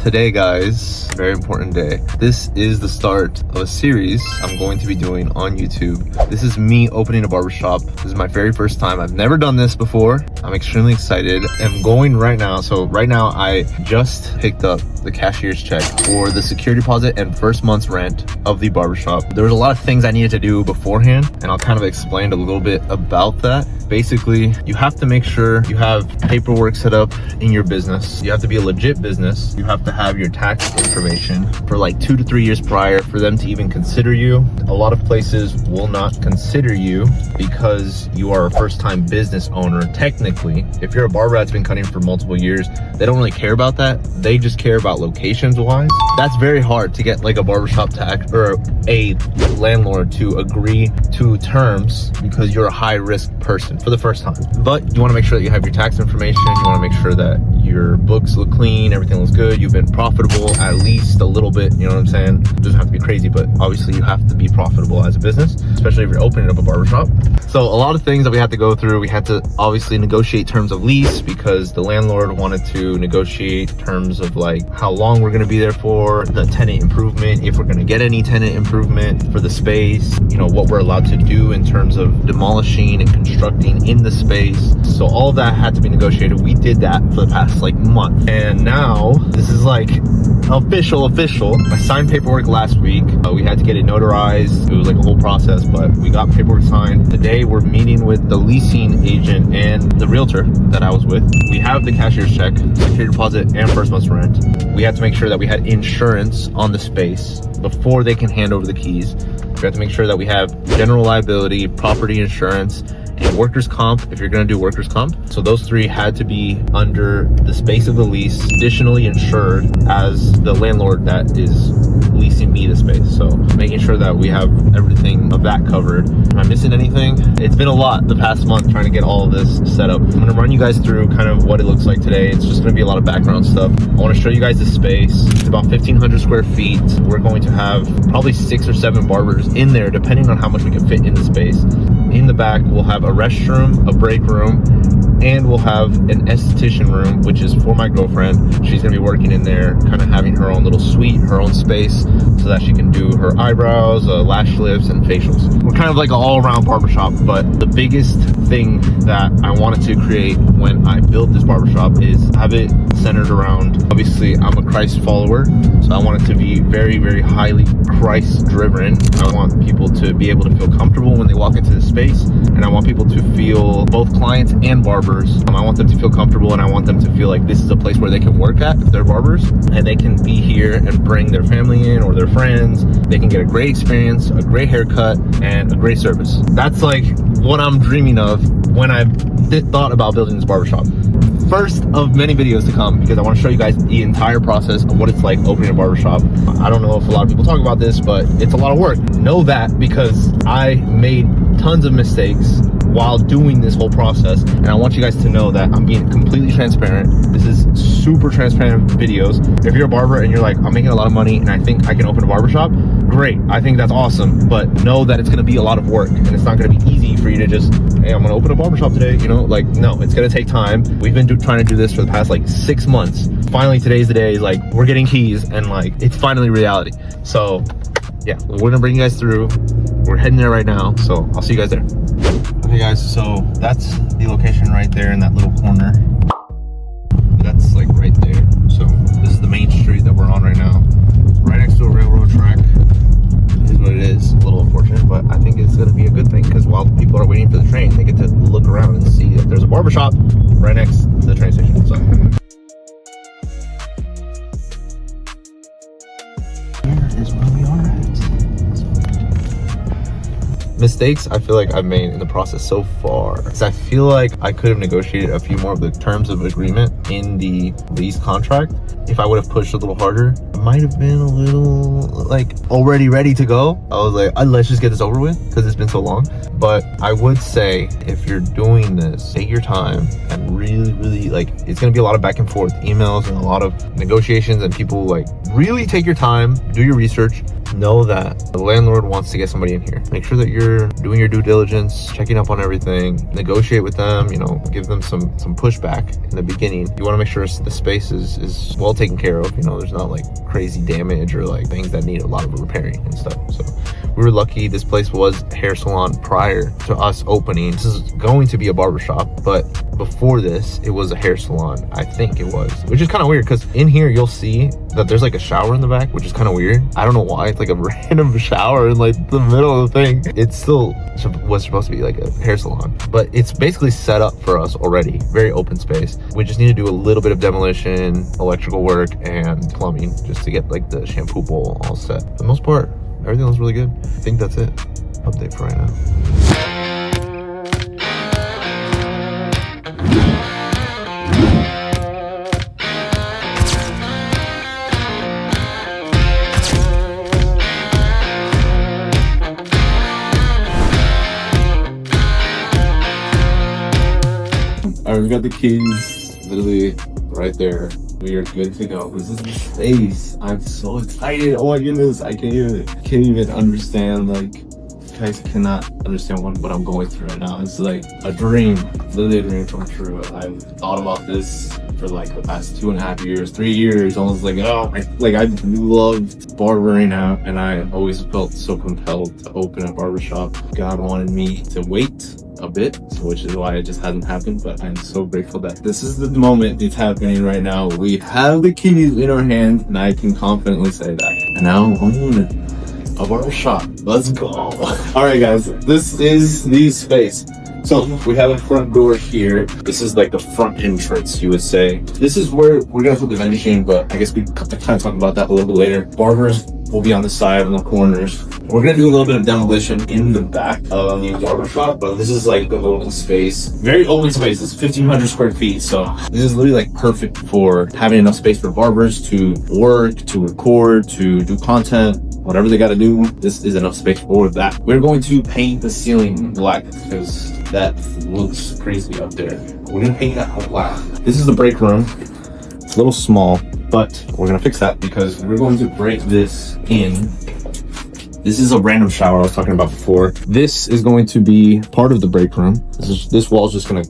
Today, guys, very important day. This is the start of a series I'm going to be doing on YouTube. This is me opening a barbershop. This is my very first time. I've never done this before. I'm extremely excited. I'm going right now. So right now I just picked up the cashier's check for the security deposit and first month's rent of the barbershop. There was a lot of things I needed to do beforehand, and I'll kind of explain a little bit about that. Basically, you have to make sure you have paperwork set up in your business. You have to be a legit business. You have to have your tax information for like 2 to 3 years prior for them to even consider you. A lot of places will not consider you because you are a first-time business owner. Technically, if you're a barber that's been cutting for multiple years, they don't really care about that. They just care about locations wise. That's very hard to get like a barbershop tax or a landlord to agree to terms because you're a high risk person for the first time. But you want to make sure that you have your tax information. You want to make sure that your books look clean, everything looks good, you've been profitable at least a little bit, you know what I'm saying? It doesn't have to be crazy, but obviously you have to be profitable as a business, especially if you're opening up a barbershop. So a lot of things that we had to go through. We had to obviously negotiate terms of lease because the landlord wanted to negotiate terms of like how long we're going to be there for, the tenant improvement, if we're going to get any tenant improvement for the space, you know, what we're allowed to do in terms of demolishing and constructing in the space. So all of that had to be negotiated. We did that for the past like month, and now this is like official. I signed paperwork last week. We had to get it notarized. It was like a whole process, but we got paperwork signed. Today we're meeting with the leasing agent and the realtor that I was with. We have the cashier's check, security deposit, and first month's rent. We had to make sure that we had insurance on the space before they can hand over the keys. We have to make sure that we have general liability, property insurance, and workers' comp if you're going to do workers' comp. So those three had to be under the space of the lease, additionally insured as the landlord that is leasing me the space. So making sure that we have everything of that covered. Am I missing anything? It's been a lot the past month trying to get all of this set up. I'm going to run you guys through kind of what it looks like today. It's just going to be a lot of background stuff. I want to show you guys the space. It's about 1,500 square feet. We're going to have probably 6 or 7 barbers in there depending on how much we can fit in the space. In the back, we'll have a restroom, a break room, and we'll have an aesthetician room, which is for my girlfriend. She's gonna be working in there, kind of having her own little suite, her own space, so that she can do her eyebrows, lash lifts, and facials. We're kind of like an all-around barbershop, but the biggest thing that I wanted to create when I built this barbershop is have it centered around, obviously, I'm a Christ follower, so I want it to be very, very highly Christ-driven. I want people to be able to feel comfortable when they walk into the space, and I want people to feel, both clients and barbers, I want them to feel comfortable, and I want them to feel like this is a place where they can work at if they're barbers, and they can be here and bring their family in or their friends. They can get a great experience, a great haircut, and a great service. That's like what I'm dreaming of when I thought about building this barbershop. First of many videos to come, because I want to show you guys the entire process of what it's like opening a barbershop. I don't know if a lot of people talk about this, but it's a lot of work. Know that because I made tons of mistakes while doing this whole process, and I want you guys to know that I'm being completely transparent. This is super transparent videos. If you're a barber and you're like, I'm making a lot of money and I think I can open a barbershop, great, I think that's awesome, but know that it's going to be a lot of work, and it's not going to be easy for you to just, hey, I'm going to open a barbershop today, you know, like, no, it's going to take time. We've been trying to do this for the past like 6 months. Finally, today's the day, like, we're getting keys, and like, it's finally reality. So yeah, we're going to bring you guys through. We're heading there right now, so I'll see you guys there. Okay guys, so that's the location right there in that little corner. That's like right there. So this is the main street that we're on right now. Right next to a railroad track. Is what it is. A little unfortunate, but I think it's gonna be a good thing because while people are waiting for the train, they get to look around and see that there's a barbershop right next to the train station. So here is where we are at. Mistakes I feel like I've made in the process so far, because I feel like I could have negotiated a few more of the terms of agreement in the lease contract. If I would have pushed a little harder, I might have been a little like already ready to go. I was like, let's just get this over with because it's been so long. But I would say if you're doing this, take your time and really like, it's gonna be a lot of back and forth emails and a lot of negotiations, and people like really take your time, do your research. Know that the landlord wants to get somebody in here. Make sure that you're doing your due diligence, checking up on everything, negotiate with them, you know, give them some pushback in the beginning. You want to make sure the space is well taken care of. You know, there's not like crazy damage or like things that need a lot of repairing and stuff. So we were lucky. This place was a hair salon prior to us opening. This is going to be a barbershop, but before this, it was a hair salon. I think it was, which is kind of weird because in here you'll see that there's like a shower in the back, which is kind of weird. I don't know why. It's like a random shower in like the middle of the thing. It still was supposed to be like a hair salon, but it's basically set up for us already. Very open space. We just need to do a little bit of demolition, electrical work, and plumbing just to get like the shampoo bowl all set. For the most part, everything looks really good. I think that's it. Update for right now. All right, we got the keys literally right there. We are good to go. This is the space. I'm so excited. Oh my goodness, I can't even understand. Like, you guys cannot understand what I'm going through right now. It's like a dream, literally a dream come true. I've thought about this for like the past 2.5 years, 3 years. Almost like, I loved barbering out, and I always felt so compelled to open a barbershop. God wanted me to wait a bit, which is why it just hasn't happened, but I'm so grateful that this is the moment it's happening right now. We have the keys in our hand, and I can confidently say that. And now own a barbershop. Let's go. All right, guys, this is the space. So we have a front door here. This is like the front entrance, you would say. This is where we're gonna put the vending machine, but I guess we kind of talk about that a little bit later. Barbers will be on the side and the corners. We're gonna do a little bit of demolition in the back of the barbershop, but this is like the open space. Very open space. It's 1,500 square feet, so this is literally like perfect for having enough space for barbers to work, to record, to do content, whatever they gotta do. This is enough space for that. We're going to paint the ceiling black because that looks crazy up there. We're gonna paint that black. This is the break room. It's a little small, but we're gonna fix that because we're going to break this in. This is a random shower I was talking about before. This is going to be part of the break room. This wall is just gonna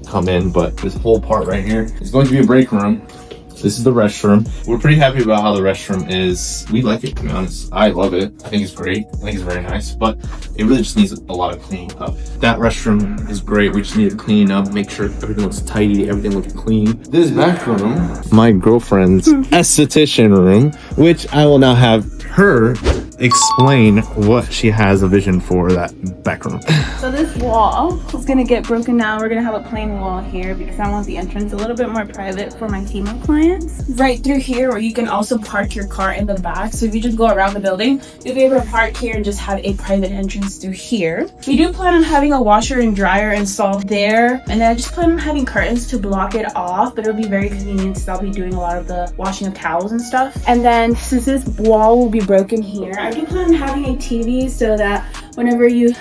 come in, but this whole part right here is going to be a break room. This is the restroom. We're pretty happy about how the restroom is. We like it, to be honest. I love it. I think it's great. I think it's very nice, but it really just needs a lot of cleaning up. That restroom is great. We just need to clean up, make sure everything looks tidy, everything looks clean. This back room, my girlfriend's aesthetician room, which I will now have her explain what she has a vision for that back room. So this wall is gonna get broken down. We're gonna have a plain wall here because I want the entrance a little bit more private for my team of clients. Right through here, where you can also park your car in the back. So if you just go around the building, you'll be able to park here and just have a private entrance through here. We do plan on having a washer and dryer installed there, and then I just plan on having curtains to block it off, but it'll be very convenient because I'll be doing a lot of the washing of towels and stuff. And then since this wall will be broken here, I do plan on having a TV so that whenever you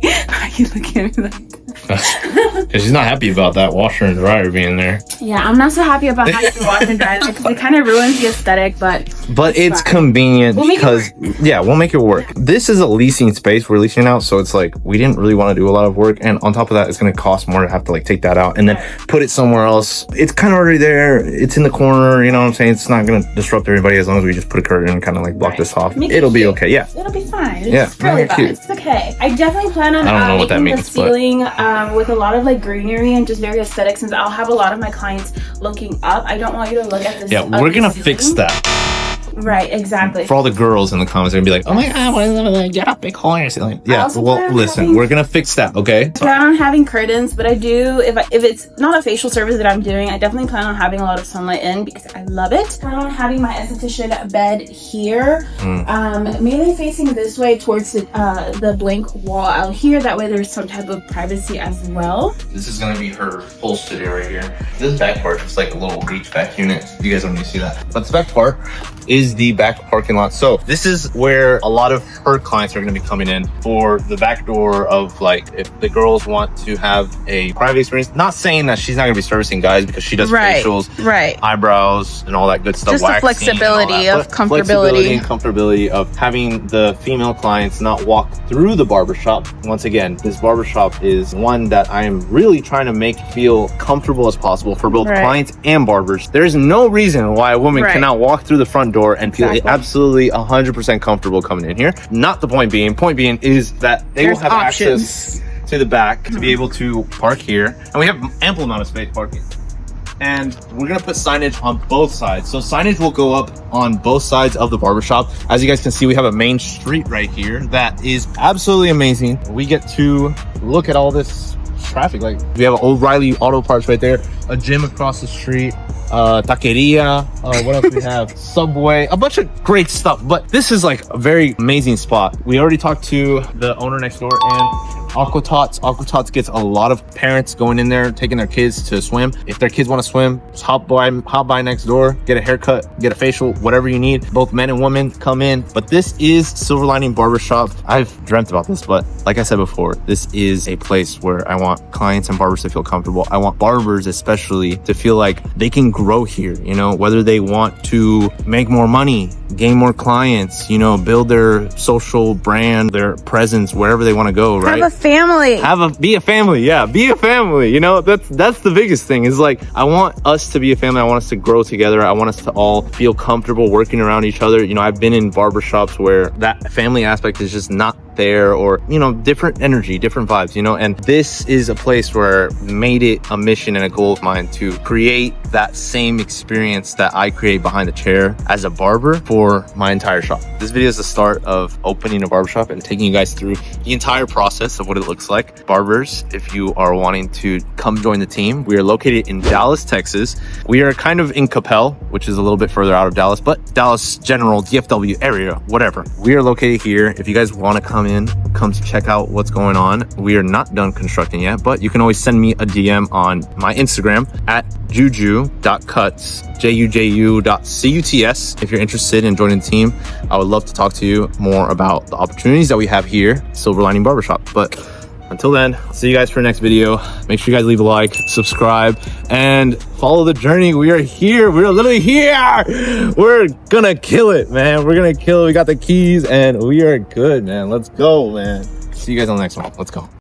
why are you looking at me like that? Because she's not happy about that washer and dryer being there. Yeah, I'm not so happy about having to wash and dry because it kind of ruins the aesthetic, but it's convenient because we'll make it work. This is a leasing space we're leasing out, so it's like we didn't really want to do a lot of work, and on top of that, it's going to cost more to have to like take that out and then put it somewhere else. It's kind of already there. It's in the corner, you know what I'm saying? It's not going to disrupt everybody as long as we just put a curtain and kind of like block this off. It'll be okay. Yeah, it'll be fine. It's really cute. It's okay. I definitely plan on I don't know what that means, the ceiling with a lot of like greenery and just very aesthetic, since I'll have a lot of my clients looking up. I don't want you to look at this. Yeah, we're gonna fix that. Right, exactly. For all the girls in the comments, they're gonna be like, "Oh my god, what is that? You got a big hole in your ceiling." Yeah, well, listen, we're gonna fix that, okay? I plan on having curtains, but I do, if it's not a facial service that I'm doing, I definitely plan on having a lot of sunlight in because I love it. I plan on having my esthetician bed here, mainly facing this way towards the blank wall out here. That way there's some type of privacy as well. This is gonna be her full studio right here. This back part is like a little reach back unit. You guys don't need to see that. But this back part is is the back parking lot. So this is where a lot of her clients are going to be coming in for the back door of, like, if the girls want to have a private experience. Not saying that she's not going to be servicing guys, because she does facials, eyebrows, and all that good stuff. Just the flexibility of comfortability. And comfortability of having the female clients not walk through the barbershop. Once again, this barbershop is one that I am really trying to make feel comfortable as possible for both clients and barbers. There's no reason why a woman cannot walk through the front door and feel absolutely 100% comfortable coming in here. Not the point being. Point being is that they will have access to the back to be able to park here, and we have ample amount of space parking. And we're gonna put signage on both sides. So signage will go up on both sides of the barbershop. As you guys can see, we have a main street right here that is absolutely amazing. We get to look at all this traffic. Like, we have O'Reilly Auto Parts right there, a gym across the street, taqueria, what else we have? Subway, a bunch of great stuff. But this is like a very amazing spot. We already talked to the owner next door, and Aquatots gets a lot of parents going in there, taking their kids to swim. If their kids want to swim, just hop by next door, get a haircut, get a facial, whatever you need. Both men and women come in. But this is Silver Lining Barbershop. I've dreamt about this, but like I said before, this is a place where I want clients and barbers to feel comfortable. I want barbers especially to feel like they can grow here, you know, whether they want to make more money, gain more clients, you know, build their social brand, their presence wherever they want to go, right? Have a family. Be a family. Yeah, be a family. You know, that's the biggest thing, is like, I want us to be a family. I want us to grow together. I want us to all feel comfortable working around each other. You know, I've been in barbershops where that family aspect is just not there, or, you know, different energy, different vibes, you know. And this is a place where I made it a mission and a goal of mine to create that same experience that I create behind the chair as a barber for my entire shop. This video is the start of opening a barbershop and taking you guys through the entire process of what it looks like. Barbers, if you are wanting to come join the team, we are located in Dallas, Texas. We are kind of in Capel, which is a little bit further out of Dallas, but Dallas General, DFW area, whatever. We are located here. If you guys want to come to check out what's going on. We are not done constructing yet, but you can always send me a DM on my Instagram at juju.cuts, juju.cuts. If you're interested in joining the team, I would love to talk to you more about the opportunities that we have here, Silver Lining Barbershop. But until then, I'll see you guys for the next video. Make sure you guys leave a like, subscribe, and follow the journey. We are here. We're literally here. We're gonna kill it, man. We're gonna kill it. We got the keys and we are good, man. Let's go, man. See you guys on the next one. Let's go.